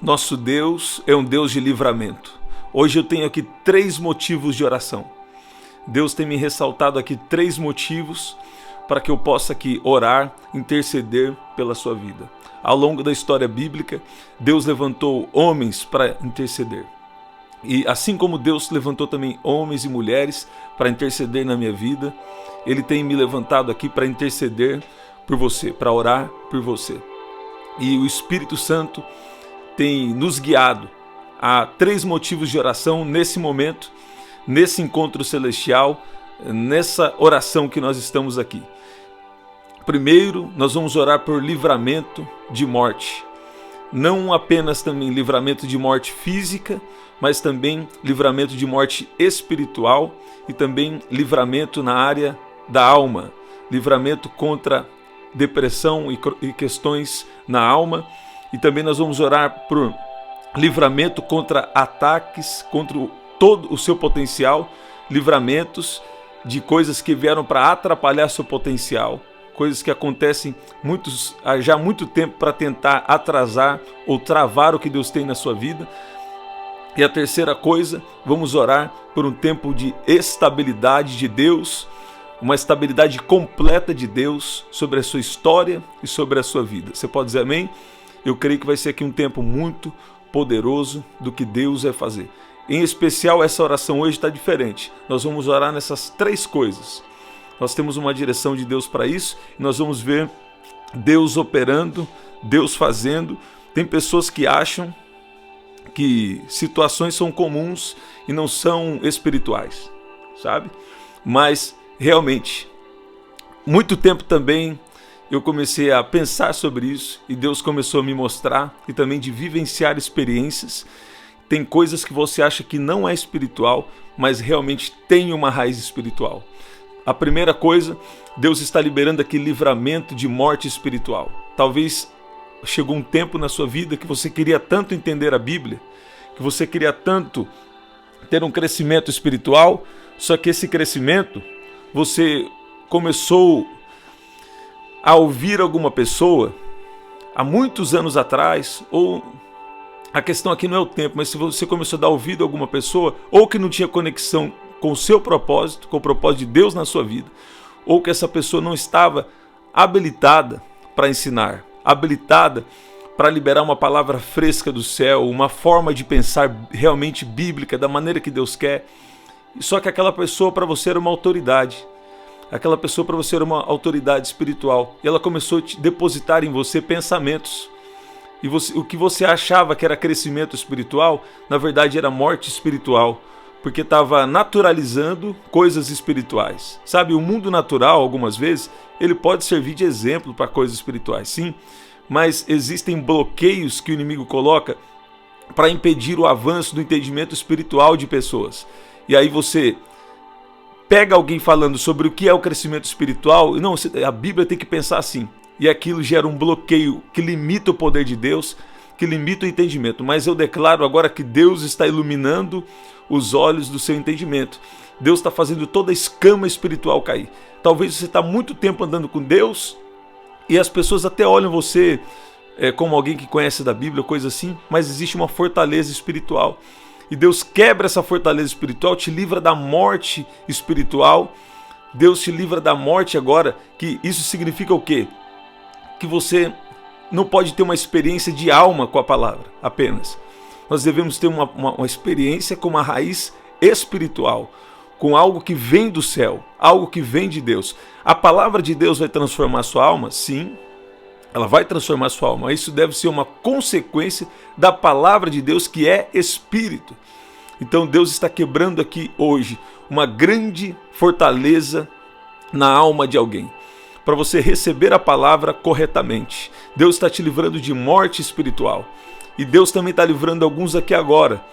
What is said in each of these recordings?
Nosso Deus é um Deus de livramento. Hoje eu tenho aqui 3 motivos de oração. Deus tem me ressaltado aqui 3 motivos para que eu possa aqui orar, interceder pela sua vida. Ao longo da história bíblica, Deus levantou homens para interceder. E assim como Deus levantou também homens e mulheres para interceder na minha vida, Ele tem me levantado aqui para interceder por você, para orar por você. E o Espírito Santo tem nos guiado a 3 motivos de oração nesse momento, nesse encontro celestial, nessa oração que nós estamos aqui. Primeiro, nós vamos orar por livramento de morte. Não apenas também livramento de morte física, mas também livramento de morte espiritual e também livramento na área da alma. Livramento contra depressão e questões na alma. E também nós vamos orar por livramento contra ataques, contra todo o seu potencial, livramentos de coisas que vieram para atrapalhar seu potencial, coisas que acontecem já há muito tempo para tentar atrasar ou travar o que Deus tem na sua vida. E a terceira coisa, vamos orar por um tempo de estabilidade de Deus, uma estabilidade completa de Deus sobre a sua história e sobre a sua vida. Você pode dizer amém? Eu creio que vai ser aqui um tempo muito poderoso do que Deus vai fazer. Em especial, essa oração hoje está diferente. Nós vamos orar nessas 3 coisas. Nós temos uma direção de Deus para isso e nós vamos ver Deus operando, Deus fazendo. Tem pessoas que acham que situações são comuns e não são espirituais, sabe? Mas realmente, muito tempo também eu comecei a pensar sobre isso e Deus começou a me mostrar e também de vivenciar experiências. Tem coisas que você acha que não é espiritual, mas realmente tem uma raiz espiritual. A primeira coisa, Deus está liberando aqui livramento de morte espiritual. Talvez chegou um tempo na sua vida que você queria tanto entender a Bíblia, que você queria tanto ter um crescimento espiritual, só que esse crescimento, você começou a ouvir alguma pessoa há muitos anos atrás, ou a questão aqui não é o tempo, mas se você começou a dar ouvido a alguma pessoa, ou que não tinha conexão com o seu propósito, com o propósito de Deus na sua vida, ou que essa pessoa não estava habilitada para ensinar, habilitada para liberar uma palavra fresca do céu, uma forma de pensar realmente bíblica, da maneira que Deus quer. Só que aquela pessoa para você era uma autoridade. Aquela pessoa para você era uma autoridade espiritual. E ela começou a depositar em você pensamentos. E o que você achava que era crescimento espiritual, na verdade era morte espiritual. Porque estava naturalizando coisas espirituais. Sabe, o mundo natural, algumas vezes, ele pode servir de exemplo para coisas espirituais, sim. Mas existem bloqueios que o inimigo coloca para impedir o avanço do entendimento espiritual de pessoas. E aí você pega alguém falando sobre o que é o crescimento espiritual, e não, a Bíblia tem que pensar assim. E aquilo gera um bloqueio que limita o poder de Deus, que limita o entendimento. Mas eu declaro agora que Deus está iluminando os olhos do seu entendimento. Deus está fazendo toda a escama espiritual cair. Talvez você está muito tempo andando com Deus e as pessoas até olham você como alguém que conhece da Bíblia, coisa assim, mas existe uma fortaleza espiritual. E Deus quebra essa fortaleza espiritual, te livra da morte espiritual. Deus te livra da morte agora, que isso significa o quê? Que você não pode ter uma experiência de alma com a palavra apenas. Nós devemos ter uma experiência com uma raiz espiritual, com algo que vem do céu, algo que vem de Deus. A palavra de Deus vai transformar sua alma? Sim, ela vai transformar sua alma. Isso deve ser uma consequência da palavra de Deus, que é Espírito. Então Deus está quebrando aqui hoje uma grande fortaleza na alma de alguém, para você receber a palavra corretamente. Deus está te livrando de morte espiritual. E Deus também está livrando alguns aqui agora.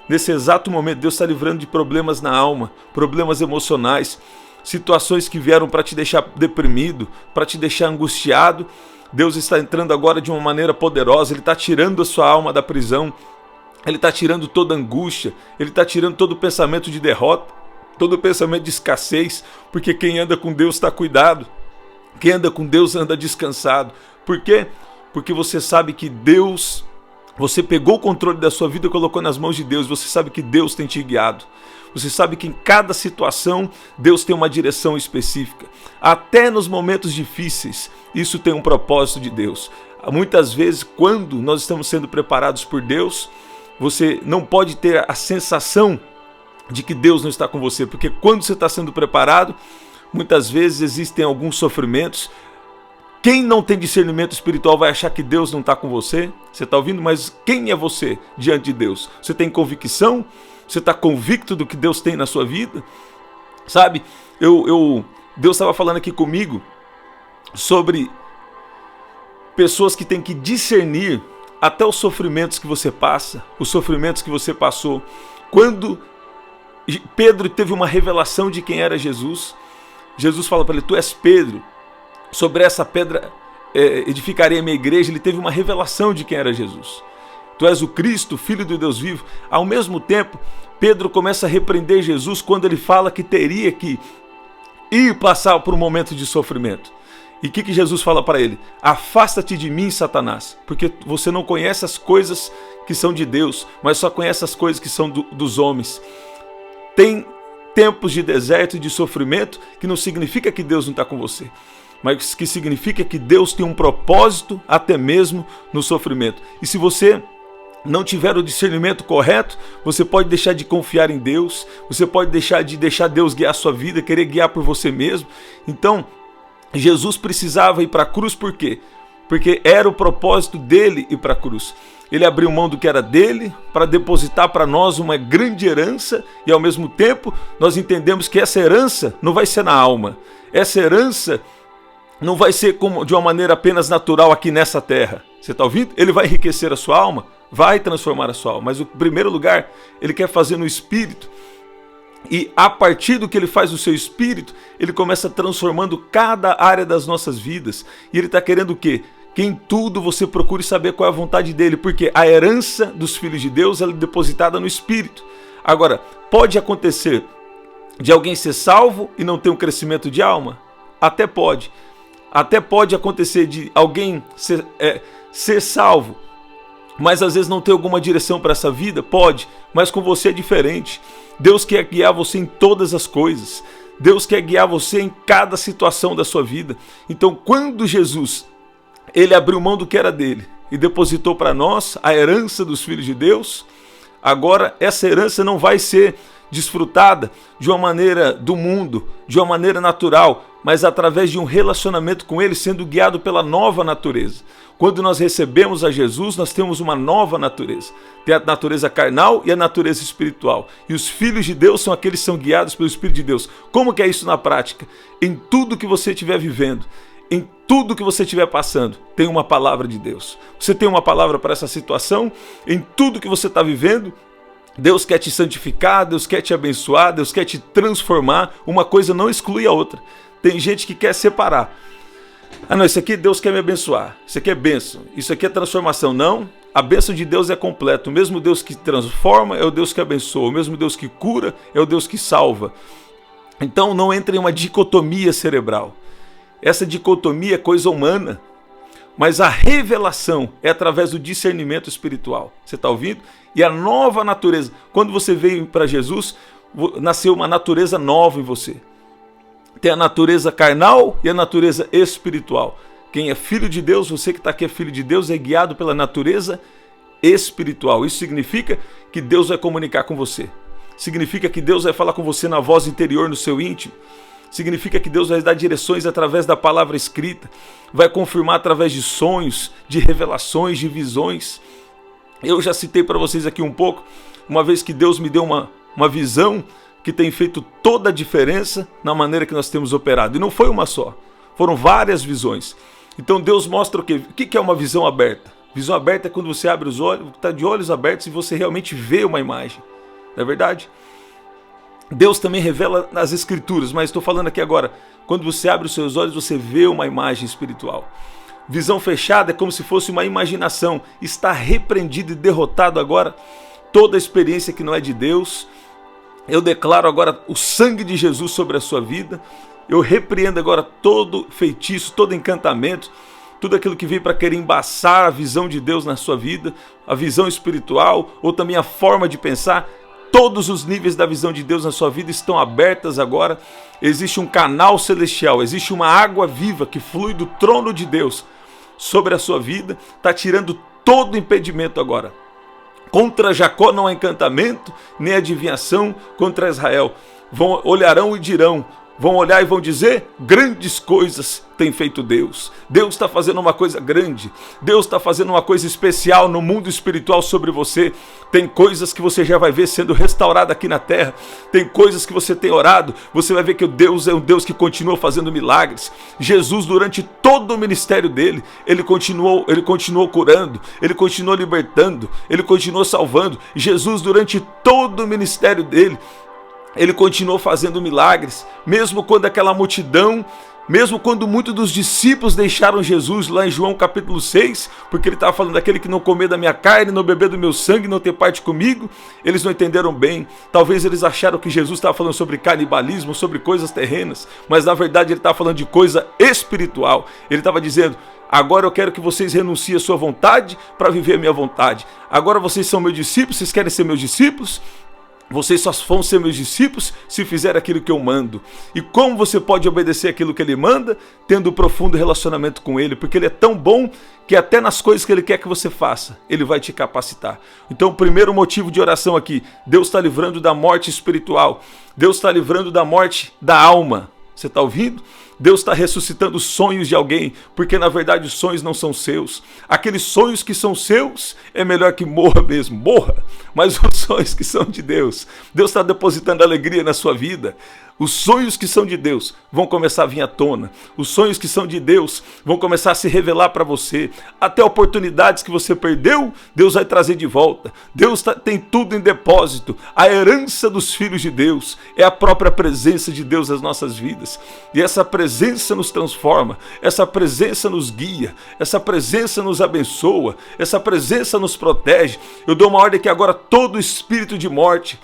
Nesse exato momento, Deus está livrando de problemas na alma, problemas emocionais, situações que vieram para te deixar deprimido, para te deixar angustiado. Deus está entrando agora de uma maneira poderosa. Ele está tirando a sua alma da prisão. Ele está tirando toda angústia. Ele está tirando todo o pensamento de derrota, todo o pensamento de escassez. Porque quem anda com Deus está cuidado. Quem anda com Deus anda descansado. Por quê? Porque você sabe que Deus Você pegou o controle da sua vida e colocou nas mãos de Deus. Você sabe que Deus tem te guiado. Você sabe que em cada situação Deus tem uma direção específica. Até nos momentos difíceis, isso tem um propósito de Deus. Muitas vezes, quando nós estamos sendo preparados por Deus, você não pode ter a sensação de que Deus não está com você, porque quando você está sendo preparado, muitas vezes existem alguns sofrimentos. Quem não tem discernimento espiritual vai achar que Deus não está com você. Você está ouvindo? Mas quem é você diante de Deus? Você tem convicção? Você está convicto do que Deus tem na sua vida? Sabe, Deus estava falando aqui comigo sobre pessoas que têm que discernir até os sofrimentos que você passa, os sofrimentos que você passou. Quando Pedro teve uma revelação de quem era Jesus, Jesus fala para ele: tu és Pedro, sobre essa pedra edificarei a minha igreja. Ele teve uma revelação de quem era Jesus. Tu és o Cristo, Filho do Deus vivo. Ao mesmo tempo, Pedro começa a repreender Jesus quando ele fala que teria que ir passar por um momento de sofrimento. E o que Jesus fala para ele? Afasta-te de mim, Satanás, porque você não conhece as coisas que são de Deus, mas só conhece as coisas que são dos homens. Tem tempos de deserto e de sofrimento que não significa que Deus não está com você, mas que significa que Deus tem um propósito até mesmo no sofrimento. E se você não tiver o discernimento correto, você pode deixar de confiar em Deus, você pode deixar Deus guiar a sua vida, querer guiar por você mesmo. Então, Jesus precisava ir para a cruz, por quê? Porque era o propósito dele ir para a cruz. Ele abriu mão do que era dele para depositar para nós uma grande herança, e ao mesmo tempo nós entendemos que essa herança não vai ser na alma. Essa herança não vai ser de uma maneira apenas natural aqui nessa terra. Você está ouvindo? Ele vai enriquecer a sua alma, vai transformar a sua alma, mas o primeiro lugar ele quer fazer no espírito. E a partir do que ele faz no seu espírito, ele começa transformando cada área das nossas vidas. E ele está querendo o quê? Que em tudo você procure saber qual é a vontade dele, porque a herança dos filhos de Deus ela é depositada no espírito. Agora, pode acontecer de alguém ser salvo e não ter um crescimento de alma? Até pode. Até pode acontecer de alguém ser salvo, mas às vezes não ter alguma direção para essa vida? Pode, mas com você é diferente. Deus quer guiar você em todas as coisas. Deus quer guiar você em cada situação da sua vida. Então, quando Jesus ele abriu mão do que era dele e depositou para nós a herança dos filhos de Deus, agora essa herança não vai ser desfrutada de uma maneira do mundo, de uma maneira natural, mas através de um relacionamento com ele, sendo guiado pela nova natureza. Quando nós recebemos a Jesus, nós temos uma nova natureza. Tem a natureza carnal e a natureza espiritual. E os filhos de Deus são aqueles que são guiados pelo Espírito de Deus. Como que é isso na prática? Em tudo que você estiver vivendo, em tudo que você estiver passando, tem uma palavra de Deus. Você tem uma palavra para essa situação? Em tudo que você está vivendo, Deus quer te santificar, Deus quer te abençoar, Deus quer te transformar. Uma coisa não exclui a outra. Tem gente que quer separar. Ah não, isso aqui Deus quer me abençoar, isso aqui é bênção, isso aqui é transformação. Não, a bênção de Deus é completa. O mesmo Deus que transforma é o Deus que abençoa, o mesmo Deus que cura é o Deus que salva. Então não entre em uma dicotomia cerebral. Essa dicotomia é coisa humana, mas a revelação é através do discernimento espiritual. Você está ouvindo? E a nova natureza, quando você veio para Jesus, nasceu uma natureza nova em você. Tem a natureza carnal e a natureza espiritual. Quem é filho de Deus, você que está aqui é filho de Deus, é guiado pela natureza espiritual. Isso significa que Deus vai comunicar com você. Significa que Deus vai falar com você na voz interior, no seu íntimo. Significa que Deus vai dar direções através da palavra escrita. Vai confirmar através de sonhos, de revelações, de visões. Eu já citei para vocês aqui um pouco, uma vez que Deus me deu uma visão que tem feito toda a diferença na maneira que nós temos operado. E não foi uma só, foram várias visões. Então Deus mostra o quê? O que é uma visão aberta? Visão aberta é quando você abre os olhos, está de olhos abertos e você realmente vê uma imagem. Não é verdade? Deus também revela nas escrituras, mas estou falando aqui agora, quando você abre os seus olhos, você vê uma imagem espiritual. Visão fechada é como se fosse uma imaginação. Está repreendido e derrotado agora toda a experiência que não é de Deus. Eu declaro agora o sangue de Jesus sobre a sua vida. Eu repreendo agora todo feitiço, todo encantamento, tudo aquilo que veio para querer embaçar a visão de Deus na sua vida, a visão espiritual ou também a forma de pensar. Todos os níveis da visão de Deus na sua vida estão abertas agora. Existe um canal celestial, existe uma água viva que flui do trono de Deus sobre a sua vida, está tirando todo impedimento agora. Contra Jacó não há encantamento, nem adivinhação contra Israel. Olharão e dirão, vão olhar e vão dizer, grandes coisas tem feito Deus. Deus está fazendo uma coisa grande. Deus está fazendo uma coisa especial no mundo espiritual sobre você. Tem coisas que você já vai ver sendo restaurada aqui na terra. Tem coisas que você tem orado. Você vai ver que o Deus é um Deus que continua fazendo milagres. Jesus, durante todo o ministério dele, ele continuou curando, ele continuou libertando, ele continuou salvando. Jesus, durante todo o ministério dele, ele continuou fazendo milagres, mesmo quando aquela multidão, mesmo quando muitos dos discípulos deixaram Jesus lá em João capítulo 6, porque ele estava falando daquele que não comer da minha carne, não beber do meu sangue, não ter parte comigo, eles não entenderam bem. Talvez eles acharam que Jesus estava falando sobre canibalismo, sobre coisas terrenas, mas na verdade ele estava falando de coisa espiritual. Ele estava dizendo, agora eu quero que vocês renunciem à sua vontade para viver a minha vontade. Agora vocês são meus discípulos, vocês querem ser meus discípulos? Vocês só vão ser meus discípulos se fizer aquilo que eu mando. E como você pode obedecer aquilo que ele manda? Tendo um profundo relacionamento com ele, porque ele é tão bom que até nas coisas que ele quer que você faça, ele vai te capacitar. Então o primeiro motivo de oração aqui, Deus está livrando da morte espiritual. Deus está livrando da morte da alma. Você está ouvindo? Deus está ressuscitando os sonhos de alguém, porque na verdade os sonhos não são seus. Aqueles sonhos que são seus, é melhor que morra mesmo, morra. Mas os sonhos que são de Deus, Deus está depositando alegria na sua vida. Os sonhos que são de Deus vão começar a vir à tona. Os sonhos que são de Deus vão começar a se revelar para você. Até oportunidades que você perdeu, Deus vai trazer de volta. Deus tem tudo em depósito. A herança dos filhos de Deus é a própria presença de Deus nas nossas vidas. E essa presença nos transforma, essa presença nos guia, essa presença nos abençoa, essa presença nos protege. Eu dou uma ordem que agora todo espírito de morte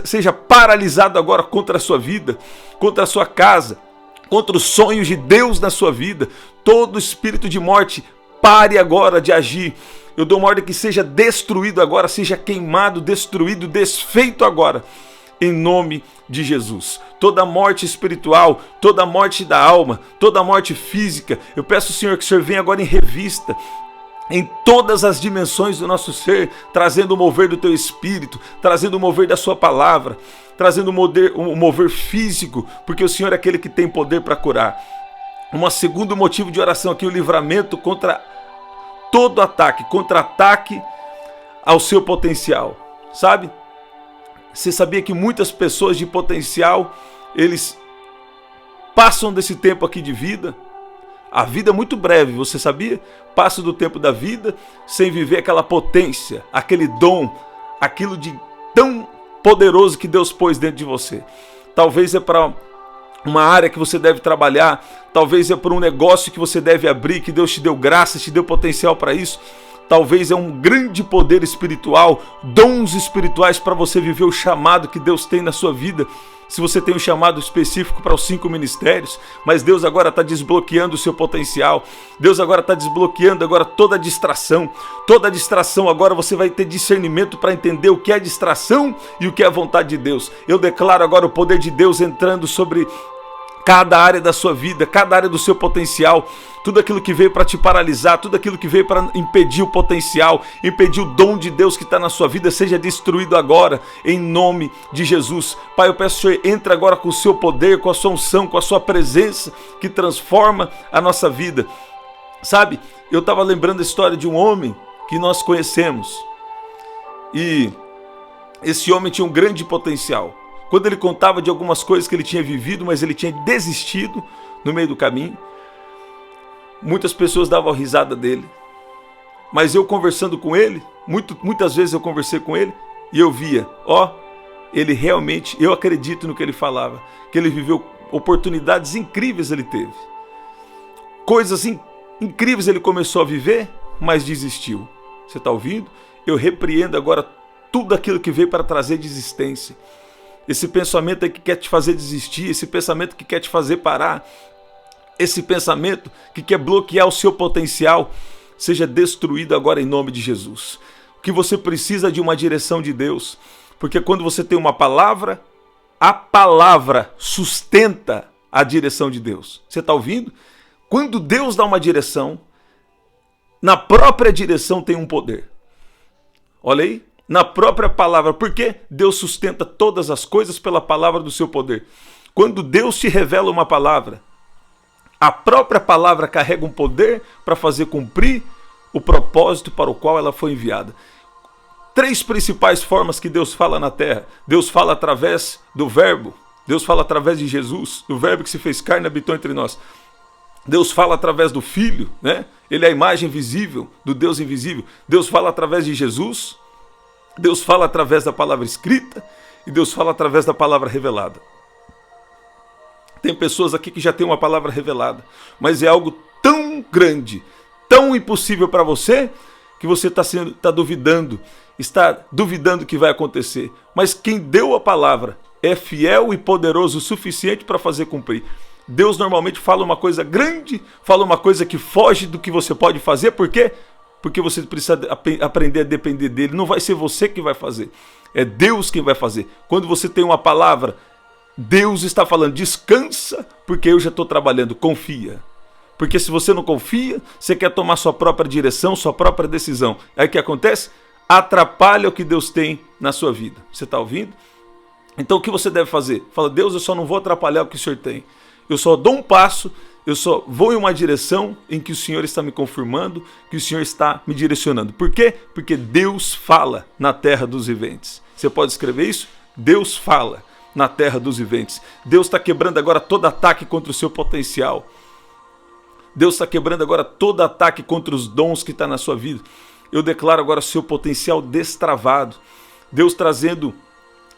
seja paralisado agora contra a sua vida, contra a sua casa, contra os sonhos de Deus na sua vida. Todo espírito de morte pare agora de agir. Eu dou uma ordem que seja destruído agora, seja queimado, destruído, desfeito agora, em nome de Jesus. Toda morte espiritual, toda morte da alma, toda morte física, eu peço, Senhor, que o Senhor venha agora em revista em todas as dimensões do nosso ser, trazendo o mover do teu espírito, trazendo o mover da sua palavra, trazendo o mover físico, porque o Senhor é aquele que tem poder para curar. Um segundo motivo de oração aqui, o livramento contra todo ataque, contra-ataque ao seu potencial. Sabe? Você sabia que muitas pessoas de potencial, eles passam desse tempo aqui de vida? A vida é muito breve, você sabia? Passa do tempo da vida sem viver aquela potência, aquele dom, aquilo de tão poderoso que Deus pôs dentro de você. Talvez é para uma área que você deve trabalhar, talvez é para um negócio que você deve abrir, que Deus te deu graça, te deu potencial para isso. Talvez é um grande poder espiritual, dons espirituais para você viver o chamado que Deus tem na sua vida. Se você tem um chamado específico para os 5 ministérios, mas Deus agora está desbloqueando o seu potencial. Deus agora está desbloqueando agora toda a distração. Toda a distração agora você vai ter discernimento para entender o que é distração e o que é a vontade de Deus. Eu declaro agora o poder de Deus entrando sobre cada área da sua vida, cada área do seu potencial, tudo aquilo que veio para te paralisar, tudo aquilo que veio para impedir o potencial, impedir o dom de Deus que está na sua vida, seja destruído agora, em nome de Jesus. Pai, eu peço que o Senhor entre agora com o seu poder, com a sua unção, com a sua presença, que transforma a nossa vida. Sabe, eu estava lembrando a história de um homem que nós conhecemos, e esse homem tinha um grande potencial. Quando ele contava de algumas coisas que ele tinha vivido, mas ele tinha desistido no meio do caminho, muitas pessoas davam risada dele. Mas eu conversando com ele, muitas vezes eu conversei com ele, e eu via, ele realmente, eu acredito no que ele falava, que ele viveu oportunidades incríveis, ele teve. Coisas incríveis ele começou a viver, mas desistiu. Você está ouvindo? Eu repreendo agora tudo aquilo que veio para trazer desistência. Esse pensamento aí que quer te fazer desistir, esse pensamento que quer te fazer parar, esse pensamento que quer bloquear o seu potencial, seja destruído agora em nome de Jesus. Que você precisa de uma direção de Deus, porque quando você tem uma palavra, a palavra sustenta a direção de Deus. Você está ouvindo? Quando Deus dá uma direção, na própria direção tem um poder. Olha aí, na própria palavra, porque Deus sustenta todas as coisas pela palavra do seu poder. Quando Deus te revela uma palavra, a própria palavra carrega um poder para fazer cumprir o propósito para o qual ela foi enviada. 3 principais formas que Deus fala na terra. Deus fala através do verbo. Deus fala através de Jesus, do verbo que se fez carne e habitou entre nós. Deus fala através do Filho, né? Ele é a imagem visível do Deus invisível. Deus fala através de Jesus. Deus fala através da palavra escrita. E Deus fala através da palavra revelada. Tem pessoas aqui que já têm uma palavra revelada, mas é algo tão grande, tão impossível para você, que você está duvidando que vai acontecer. Mas quem deu a palavra é fiel e poderoso o suficiente para fazer cumprir. Deus normalmente fala uma coisa grande, fala uma coisa que foge do que você pode fazer. Por quê? Porque você precisa aprender a depender dele. Não vai ser você que vai fazer, é Deus quem vai fazer. Quando você tem uma palavra, Deus está falando, descansa, porque eu já estou trabalhando, confia. Porque se você não confia, você quer tomar sua própria direção, sua própria decisão. Aí o que acontece? Atrapalha o que Deus tem na sua vida. Você está ouvindo? Então o que você deve fazer? Fala, Deus, eu só não vou atrapalhar o que o Senhor tem. Eu só dou um passo, eu só vou em uma direção em que o Senhor está me confirmando, que o Senhor está me direcionando. Por quê? Porque Deus fala na terra dos viventes. Você pode escrever isso? Deus fala na terra dos viventes. Deus está quebrando agora todo ataque contra o seu potencial. Deus está quebrando agora todo ataque contra os dons que está na sua vida. Eu declaro agora seu potencial destravado. Deus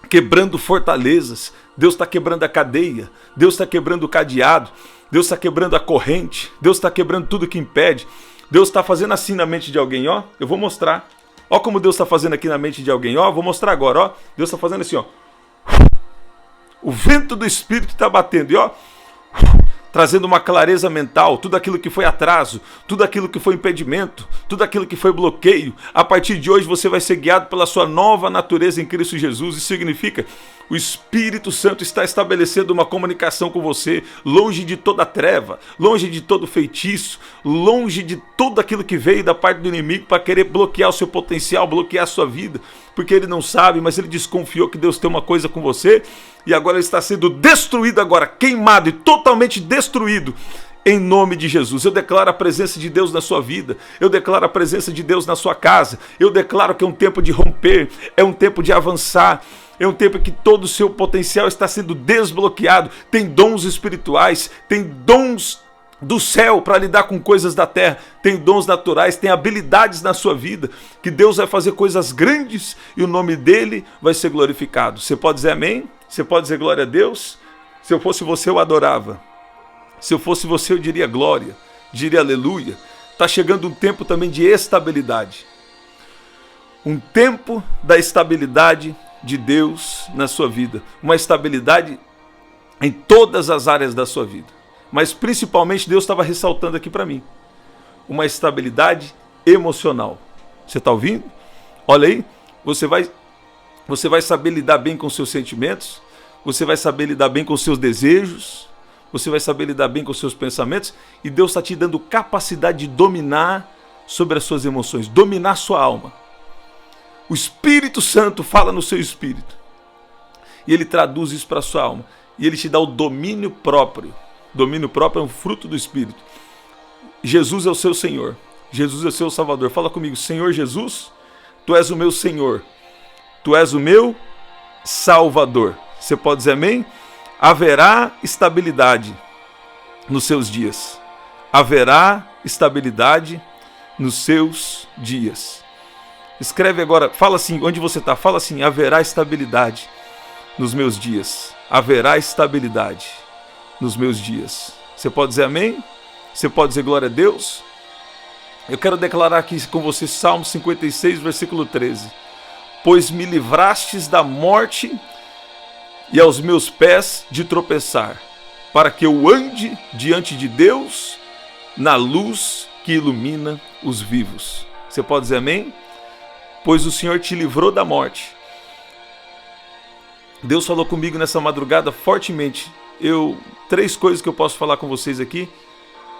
quebrando fortalezas. Deus está quebrando a cadeia. Deus está quebrando o cadeado. Deus está quebrando a corrente. Deus está quebrando tudo que impede. Deus está fazendo assim na mente de alguém, ó. Eu vou mostrar. Ó como Deus está fazendo aqui na mente de alguém, ó. Vou mostrar agora, ó. Deus está fazendo assim, ó. O vento do Espírito está batendo, e ó, trazendo uma clareza mental, tudo aquilo que foi atraso, tudo aquilo que foi impedimento, tudo aquilo que foi bloqueio. A partir de hoje você vai ser guiado pela sua nova natureza em Cristo Jesus. Isso significa, o Espírito Santo está estabelecendo uma comunicação com você, longe de toda treva, longe de todo feitiço, longe de tudo aquilo que veio da parte do inimigo para querer bloquear o seu potencial, bloquear a sua vida, porque ele não sabe, mas ele desconfiou que Deus tem uma coisa com você, e agora ele está sendo destruído agora, queimado e totalmente destruído, em nome de Jesus. Eu declaro a presença de Deus na sua vida, eu declaro a presença de Deus na sua casa, eu declaro que é um tempo de romper, é um tempo de avançar, é um tempo em que todo o seu potencial está sendo desbloqueado. Tem dons espirituais, tem dons do céu para lidar com coisas da terra, tem dons naturais, tem habilidades na sua vida, que Deus vai fazer coisas grandes e o nome dele vai ser glorificado. Você pode dizer amém? Você pode dizer glória a Deus? Se eu fosse você, eu adorava. Se eu fosse você, eu diria glória, diria aleluia. Está chegando um tempo também de estabilidade. Um tempo da estabilidade de Deus na sua vida. Uma estabilidade em todas as áreas da sua vida. Mas principalmente Deus estava ressaltando aqui para mim. Uma estabilidade emocional. Você está ouvindo? Olha aí, você vai saber lidar bem com seus sentimentos, você vai saber lidar bem com seus desejos, você vai saber lidar bem com seus pensamentos, e Deus está te dando capacidade de dominar sobre as suas emoções, dominar sua alma. O Espírito Santo fala no seu espírito, e ele traduz isso para a sua alma, e ele te dá o domínio próprio. Domínio próprio é um fruto do Espírito. Jesus é o seu Senhor, Jesus é o seu Salvador. Fala comigo, Senhor Jesus, Tu és o meu Senhor, Tu és o meu Salvador. Você pode dizer amém? Haverá estabilidade nos seus dias. Haverá estabilidade nos seus dias. Escreve agora, fala assim, onde você está? Fala assim, haverá estabilidade nos meus dias. Haverá estabilidade nos meus dias. Você pode dizer amém? Você pode dizer glória a Deus? Eu quero declarar aqui com você Salmo 56, versículo 13. Pois me livrastes da morte e aos meus pés de tropeçar. para que eu ande diante de Deus na luz que ilumina os vivos. Você pode dizer amém? Pois o Senhor te livrou da morte. Deus falou comigo nessa madrugada fortemente. 3 coisas que eu posso falar com vocês aqui,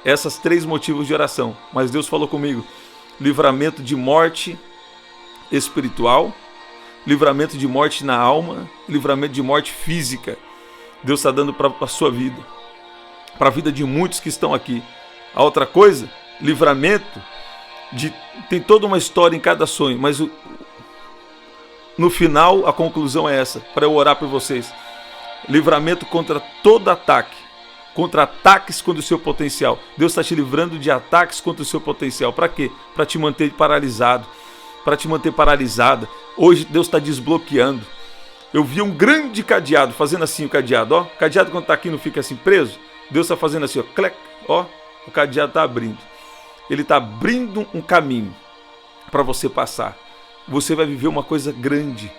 essas 3 motivos de oração. Mas Deus falou comigo: livramento de morte espiritual, livramento de morte na alma, livramento de morte física. Deus está dando para a sua vida, para a vida de muitos que estão aqui. A outra coisa, livramento tem toda uma história em cada sonho, mas no final a conclusão é essa, para eu orar por vocês. Livramento contra todo ataque, contra ataques contra o seu potencial. Deus está te livrando de ataques contra o seu potencial. Para quê? Para te manter paralisado, para te manter paralisada. Hoje Deus está desbloqueando. Eu vi um grande cadeado, fazendo assim o cadeado, ó. O cadeado quando está aqui não fica assim preso. Deus está fazendo assim, ó, clec, ó. O cadeado está abrindo. Ele está abrindo um caminho para você passar. Você vai viver uma coisa grande,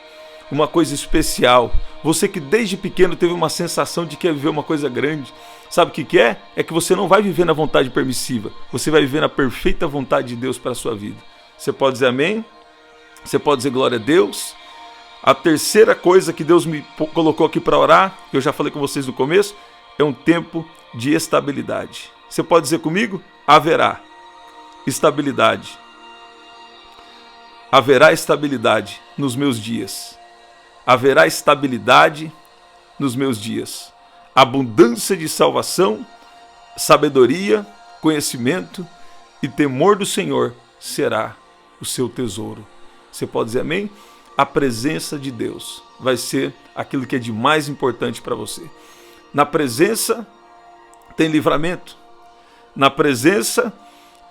uma coisa especial. Você que desde pequeno teve uma sensação de que ia viver uma coisa grande. Sabe o que é? É que você não vai viver na vontade permissiva. Você vai viver na perfeita vontade de Deus para a sua vida. Você pode dizer amém? Você pode dizer glória a Deus? A terceira coisa que Deus me colocou aqui para orar, que eu já falei com vocês no começo, é um tempo de estabilidade. Você pode dizer comigo? Haverá estabilidade. Haverá estabilidade nos meus dias. Haverá estabilidade nos meus dias. Abundância de salvação, sabedoria, conhecimento e temor do Senhor será o seu tesouro. Você pode dizer amém? A presença de Deus vai ser aquilo que é de mais importante para você. Na presença tem livramento. Na presença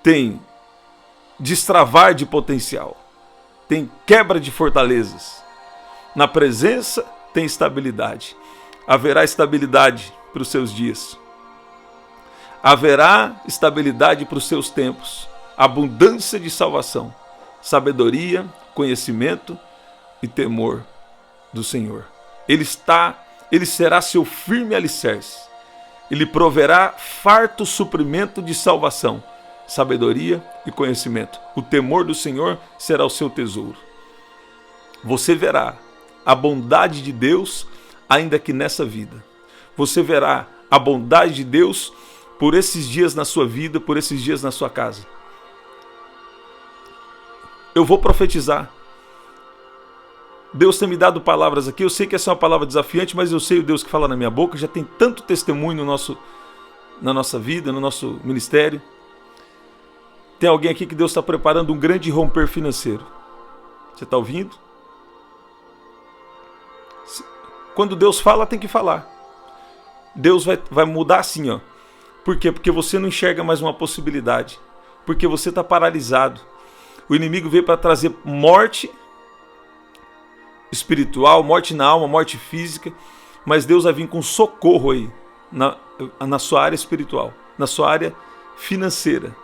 tem destravar de potencial. Tem quebra de fortalezas. Na presença tem estabilidade. Haverá estabilidade para os seus dias. Haverá estabilidade para os seus tempos. Abundância de salvação, sabedoria, conhecimento e temor do Senhor. Ele será seu firme alicerce. Ele proverá farto suprimento de salvação, sabedoria e conhecimento. O temor do Senhor será o seu tesouro. Você verá a bondade de Deus ainda que nessa vida. Você verá a bondade de Deus por esses dias na sua vida, por esses dias na sua casa. Eu vou profetizar. Deus tem me dado palavras aqui. Eu sei que essa é uma palavra desafiante, mas eu sei o Deus que fala na minha boca. Já tem tanto testemunho na nossa vida, no nosso ministério. Tem alguém aqui que Deus está preparando um grande romper financeiro. Você está ouvindo? Quando Deus fala, tem que falar. Deus vai mudar assim, ó. Por quê? Porque você não enxerga mais uma possibilidade. Porque você está paralisado. O inimigo veio para trazer morte espiritual, morte na alma, morte física. Mas Deus vai vir com socorro aí na sua área espiritual, na sua área financeira.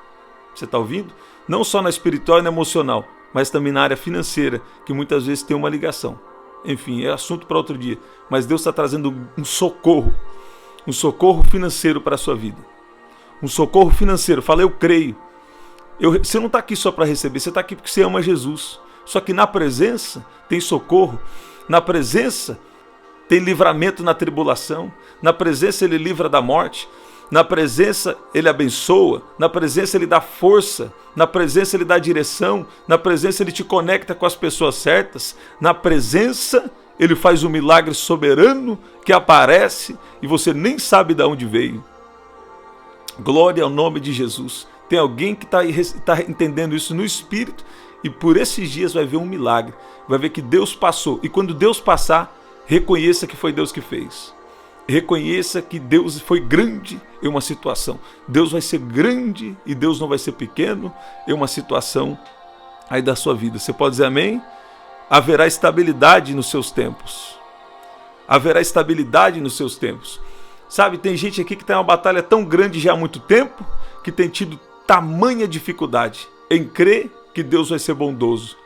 Você está ouvindo? Não só na espiritual e na emocional, mas também na área financeira, que muitas vezes tem uma ligação. Enfim, é assunto para outro dia. Mas Deus está trazendo um socorro financeiro para a sua vida. Um socorro financeiro. Fala, eu creio. Você não está aqui só para receber, você está aqui porque você ama Jesus. Só que na presença tem socorro. Na presença tem livramento na tribulação. Na presença Ele livra da morte. Na presença Ele abençoa. Na presença Ele dá força. Na presença Ele dá direção. Na presença Ele te conecta com as pessoas certas. Na presença Ele faz um milagre soberano que aparece e você nem sabe de onde veio. Glória ao nome de Jesus. Tem alguém que está entendendo isso no Espírito e por esses dias vai ver um milagre. Vai ver que Deus passou. E quando Deus passar, reconheça que foi Deus que fez. Reconheça que Deus foi grande em uma situação. Deus vai ser grande e Deus não vai ser pequeno em uma situação aí da sua vida. Você pode dizer amém? Haverá estabilidade nos seus tempos. Haverá estabilidade nos seus tempos. Sabe, tem gente aqui que tem uma batalha tão grande já há muito tempo, que tem tido tamanha dificuldade em crer que Deus vai ser bondoso,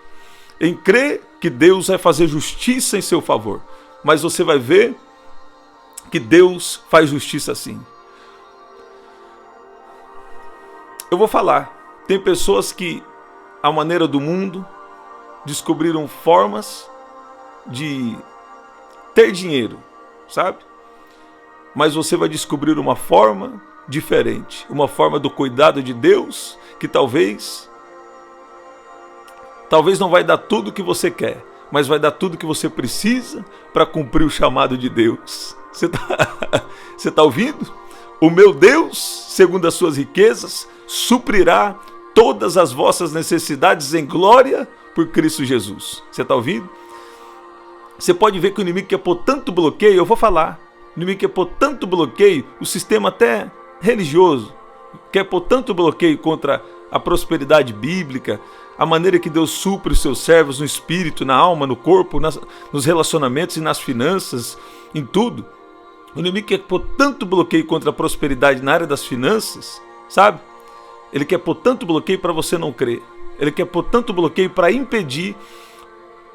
em crer que Deus vai fazer justiça em seu favor. Mas você vai ver que Deus faz justiça assim. Eu vou falar, tem pessoas que, à maneira do mundo, descobriram formas de ter dinheiro, sabe? Mas você vai descobrir uma forma diferente, uma forma do cuidado de Deus, que talvez não vai dar tudo o que você quer, mas vai dar tudo o que você precisa para cumprir o chamado de Deus. Você tá ouvindo? O meu Deus, segundo as suas riquezas, suprirá todas as vossas necessidades em glória por Cristo Jesus. Você está ouvindo? Você pode ver que o inimigo quer pôr tanto bloqueio, eu vou falar, o inimigo quer pôr tanto bloqueio, o sistema até religioso, quer pôr tanto bloqueio contra a prosperidade bíblica, a maneira que Deus supre os seus servos no espírito, na alma, no corpo, nos relacionamentos e nas finanças, em tudo. O inimigo quer pôr tanto bloqueio contra a prosperidade na área das finanças, sabe? Ele quer pôr tanto bloqueio para você não crer. Ele quer pôr tanto bloqueio para impedir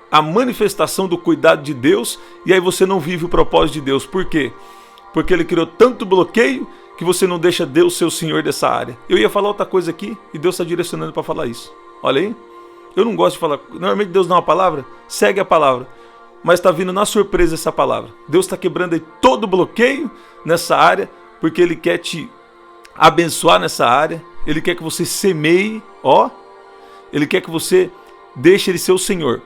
a manifestação do cuidado de Deus, e aí você não vive o propósito de Deus. Por quê? Porque ele criou tanto bloqueio que você não deixa Deus ser o Senhor dessa área. Eu ia falar outra coisa aqui e Deus está direcionando para falar isso. Olha aí. Eu não gosto de falar. Normalmente Deus dá uma palavra, segue a palavra. Mas está vindo na surpresa essa palavra. Deus está quebrando aí todo bloqueio nessa área, porque Ele quer te abençoar nessa área. Ele quer que você semeie, ó. Ele quer que você deixe Ele ser o Senhor.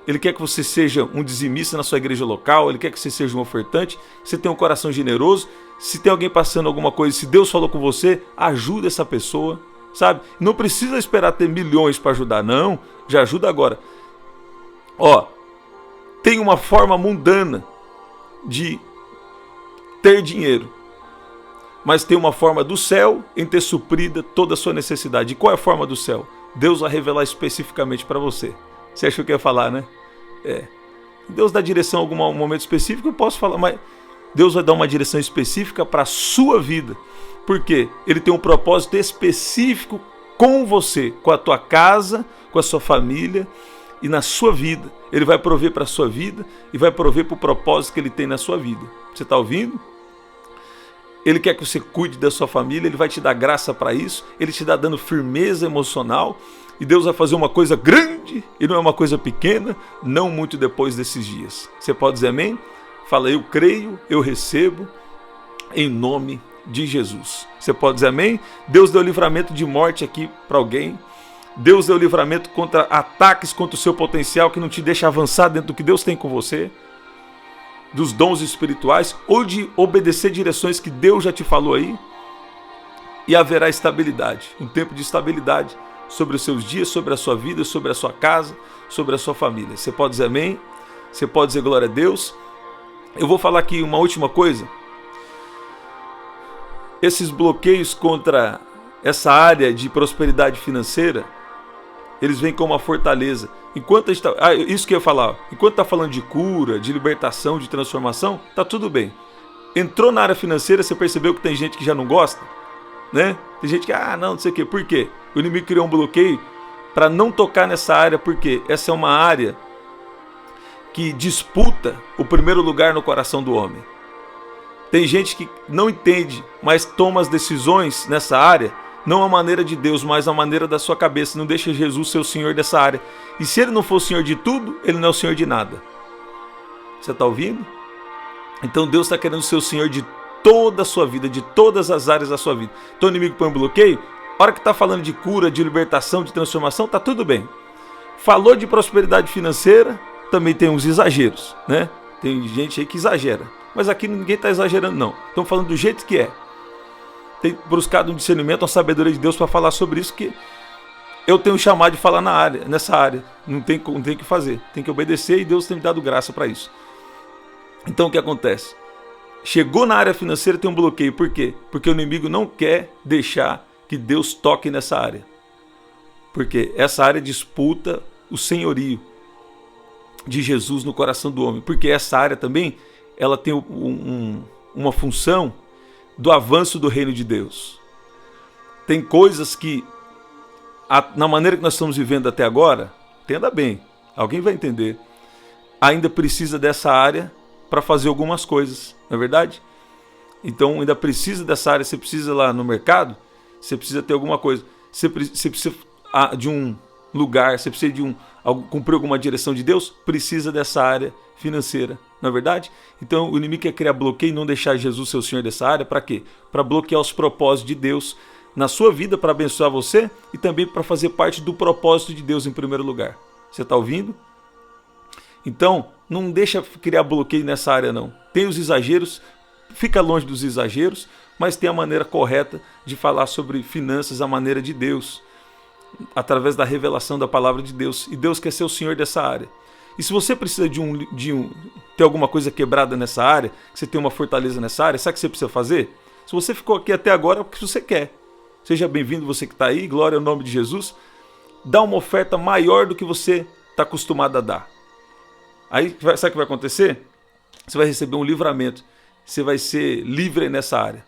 Ele quer que você seja um dizimista na sua igreja local. Ele quer que você seja um ofertante. Você tenha um coração generoso. Se tem alguém passando alguma coisa, se Deus falou com você, ajuda essa pessoa, sabe? Não precisa esperar ter milhões para ajudar, não. Já ajuda agora. Ó, tem uma forma mundana de ter dinheiro, mas tem uma forma do céu em ter suprida toda a sua necessidade. E qual é a forma do céu? Deus vai revelar especificamente para você. Você achou que ia falar, né? Deus dá direção em algum momento específico, eu posso falar, mas Deus vai dar uma direção específica para a sua vida. Por quê? Ele tem um propósito específico com você, com a tua casa, com a sua família e na sua vida. Ele vai prover para a sua vida e vai prover para o propósito que Ele tem na sua vida. Você está ouvindo? Ele quer que você cuide da sua família, Ele vai te dar graça para isso, Ele te dá dando firmeza emocional, e Deus vai fazer uma coisa grande e não é uma coisa pequena, não muito depois desses dias. Você pode dizer amém? Fala, eu creio, eu recebo, em nome de Jesus. Você pode dizer amém? Deus deu livramento de morte aqui para alguém. Deus deu livramento contra ataques contra o seu potencial que não te deixa avançar dentro do que Deus tem com você, dos dons espirituais, ou de obedecer direções que Deus já te falou aí, e haverá estabilidade, um tempo de estabilidade sobre os seus dias, sobre a sua vida, sobre a sua casa, sobre a sua família. Você pode dizer amém? Você pode dizer glória a Deus? Eu vou falar aqui uma última coisa. Esses bloqueios contra essa área de prosperidade financeira, eles vêm como uma fortaleza. Enquanto a gente tá, isso que eu ia falar, enquanto está falando de cura, de libertação, de transformação, tá tudo bem. Entrou na área financeira, você percebeu que tem gente que já não gosta, né? Tem gente que, não sei o quê. Por quê? O inimigo criou um bloqueio para não tocar nessa área, porque essa é uma área que disputa o primeiro lugar no coração do homem. Tem gente que não entende, mas toma as decisões nessa área, não a maneira de Deus, mas a maneira da sua cabeça. Não deixa Jesus ser o Senhor dessa área. E se Ele não for o Senhor de tudo, Ele não é o Senhor de nada. Você está ouvindo? Então Deus está querendo ser o Senhor de toda a sua vida, de todas as áreas da sua vida. Então o inimigo põe um bloqueio. A hora que está falando de cura, de libertação, de transformação, está tudo bem. Falou de prosperidade financeira, também tem uns exageros, né? Tem gente aí que exagera. Mas aqui ninguém está exagerando, não. Estamos falando do jeito que é. Tem buscado um discernimento, uma sabedoria de Deus para falar sobre isso, que eu tenho chamado de falar nessa área. Não tem o que fazer. Tem que obedecer e Deus tem me dado graça para isso. Então o que acontece? Chegou na área financeira, tem um bloqueio. Por quê? Porque o inimigo não quer deixar que Deus toque nessa área. Porque essa área disputa o senhorio de Jesus no coração do homem. Porque essa área também, ela tem uma função do avanço do reino de Deus. Tem coisas que, na maneira que nós estamos vivendo até agora, entenda bem, alguém vai entender, ainda precisa dessa área para fazer algumas coisas, não é verdade? Então ainda precisa dessa área, você precisa lá no mercado, você precisa ter alguma coisa, você precisa de um lugar, você precisa de cumprir alguma direção de Deus, precisa dessa área financeira, não é verdade? Então o inimigo quer criar bloqueio e não deixar Jesus ser o Senhor dessa área, para quê? Para bloquear os propósitos de Deus na sua vida, para abençoar você e também para fazer parte do propósito de Deus em primeiro lugar. Você está ouvindo? Então não deixa criar bloqueio nessa área não. Tem os exageros, fica longe dos exageros, mas tem a maneira correta de falar sobre finanças, a maneira de Deus, através da revelação da palavra de Deus. E Deus quer ser o Senhor dessa área. E se você precisa ter alguma coisa quebrada nessa área, que você tem uma fortaleza nessa área, sabe o que você precisa fazer? Se você ficou aqui até agora, é porque você quer. Seja bem-vindo você que está aí, glória ao nome de Jesus. Dá uma oferta maior do que você está acostumado a dar. Aí sabe o que vai acontecer? Você vai receber um livramento. Você vai ser livre nessa área.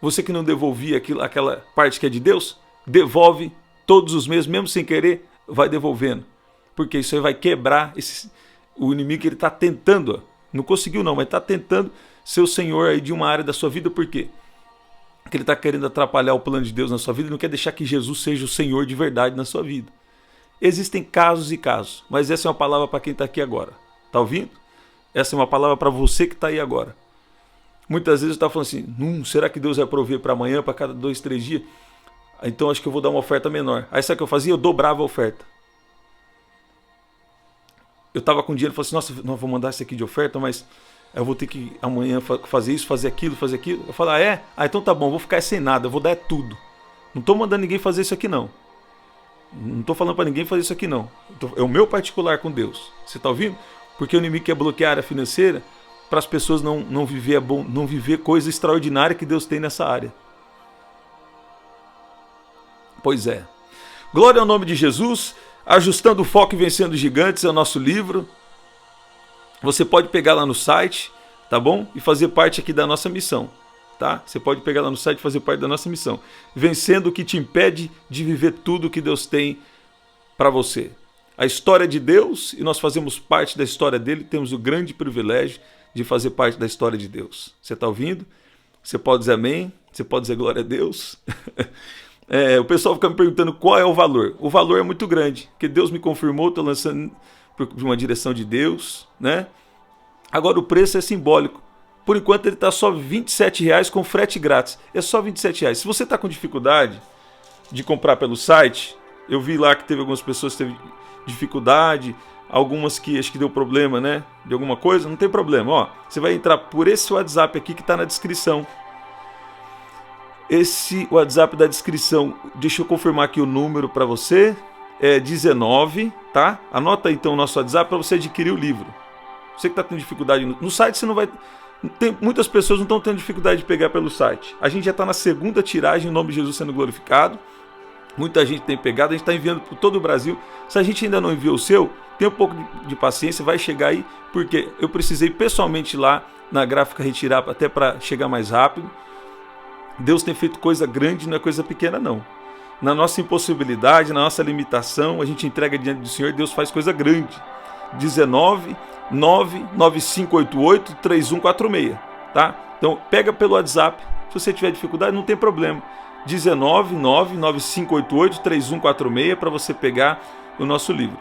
Você que não devolvia aquela parte que é de Deus, devolve todos os meses, mesmo sem querer, vai devolvendo. Porque isso aí vai quebrar o inimigo que ele está tentando. Não conseguiu não, mas está tentando ser o Senhor aí de uma área da sua vida. Por quê? Porque ele está querendo atrapalhar o plano de Deus na sua vida e não quer deixar que Jesus seja o Senhor de verdade na sua vida. Existem casos e casos, mas essa é uma palavra para quem está aqui agora. Está ouvindo? Essa é uma palavra para você que está aí agora. Muitas vezes eu estava falando assim, será que Deus vai prover para amanhã, para cada 2, 3 dias? Então acho que eu vou dar uma oferta menor. Aí sabe o que eu fazia? Eu dobrava a oferta. Eu estava com dinheiro e falei assim, nossa, não vou mandar isso aqui de oferta, mas eu vou ter que amanhã fazer isso, fazer aquilo. Eu falo, então tá bom, vou ficar sem nada, eu vou dar tudo. Não estou mandando ninguém fazer isso aqui não. Não estou falando para ninguém fazer isso aqui não. É o meu particular com Deus. Você está ouvindo? Porque o inimigo quer bloquear a área financeira para as pessoas não viver coisa extraordinária que Deus tem nessa área. Pois é. Glória ao nome de Jesus. Ajustando o Foco e Vencendo os Gigantes é o nosso livro. Você pode pegar lá no site, tá bom? E fazer parte aqui da nossa missão, tá? Você pode pegar lá no site e fazer parte da nossa missão. Vencendo o que te impede de viver tudo que Deus tem para você. A história de Deus, e nós fazemos parte da história dele, temos o grande privilégio de fazer parte da história de Deus. Você está ouvindo? Você pode dizer amém? Você pode dizer glória a Deus? O pessoal fica me perguntando qual é o valor. O valor é muito grande, porque Deus me confirmou, estou lançando de uma direção de Deus, né? Agora o preço é simbólico. Por enquanto ele está só R$27 com frete grátis. É só R$27. Se você está com dificuldade de comprar pelo site, eu vi lá que teve algumas pessoas que teve dificuldade, algumas que acho que deu problema, né? De alguma coisa, não tem problema. Ó, você vai entrar por esse WhatsApp aqui que está na descrição. Esse WhatsApp da descrição, deixa eu confirmar aqui o número para você, é 19, tá? Anota então o nosso WhatsApp para você adquirir o livro. Você que está tendo dificuldade no site, você não vai... muitas pessoas não estão tendo dificuldade de pegar pelo site. A gente já está na segunda tiragem, em nome de Jesus sendo glorificado. Muita gente tem pegado, a gente está enviando por todo o Brasil. Se a gente ainda não enviou o seu, tenha um pouco de paciência, vai chegar aí, porque eu precisei pessoalmente ir lá na gráfica retirar até para chegar mais rápido. Deus tem feito coisa grande, não é coisa pequena não. Na nossa impossibilidade, na nossa limitação, a gente entrega diante do Senhor, Deus faz coisa grande. 19 99588 3146, tá? Então pega pelo WhatsApp, se você tiver dificuldade não tem problema. 19 99588 3146 para você pegar o nosso livro.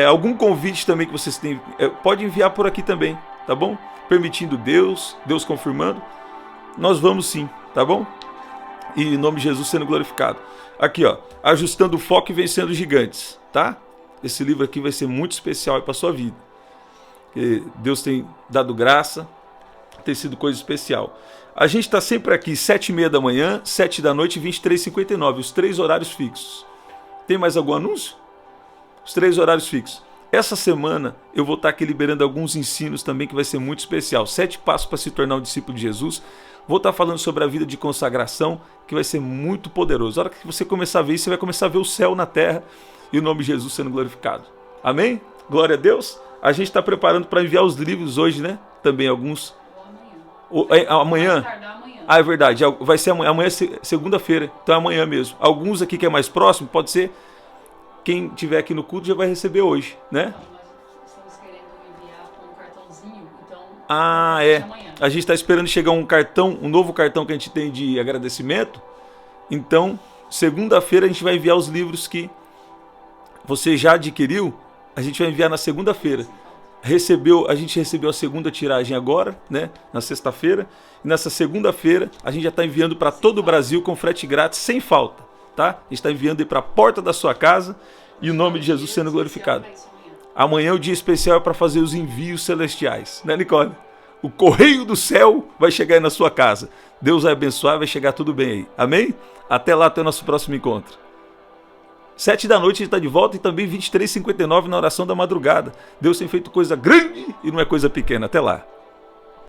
Algum convite também que vocês têm, pode enviar por aqui também, tá bom? Permitindo Deus confirmando, nós vamos sim, tá bom? E em nome de Jesus sendo glorificado. Aqui, ó, Ajustando o Foco e Vencendo os Gigantes, tá? Esse livro aqui vai ser muito especial para a sua vida. Porque Deus tem dado graça, tem sido coisa especial. A gente está sempre aqui, 7h30 da manhã, 7 da noite e 23h59, os 3 horários fixos. Tem mais algum anúncio? Os 3 horários fixos. Essa semana eu vou estar aqui liberando alguns ensinos também que vai ser muito especial. 7 passos para se tornar um discípulo de Jesus. Vou estar falando sobre a vida de consagração, que vai ser muito poderoso. A hora que você começar a ver isso, você vai começar a ver o céu na terra e o nome de Jesus sendo glorificado. Amém? Glória a Deus. A gente está preparando para enviar os livros hoje, né? Também alguns. Amanhã? Ah, é verdade. Vai ser amanhã. Amanhã é segunda-feira. Então é amanhã mesmo. Alguns aqui que é mais próximo, pode ser. Quem tiver aqui no culto já vai receber hoje, né? Nós estamos querendo enviar com um cartãozinho. Então, Ah, é. A gente está esperando chegar um cartão, um novo cartão que a gente tem de agradecimento. Então, segunda-feira a gente vai enviar os livros que você já adquiriu. A gente vai enviar na segunda-feira. A gente recebeu a segunda tiragem agora, né? Na sexta-feira. E nessa segunda-feira a gente já está enviando para todo o Brasil com frete grátis, sem falta, tá? A gente está enviando aí para a porta da sua casa e o nome de Jesus sendo glorificado. Amanhã o dia especial é para fazer os envios celestiais, né, Nicole? O correio do céu vai chegar aí na sua casa. Deus vai abençoar, vai chegar tudo bem aí. Amém? Até lá, até o nosso próximo encontro. 7 da noite a gente está de volta e também 23h59 na oração da madrugada. Deus tem feito coisa grande e não é coisa pequena. Até lá.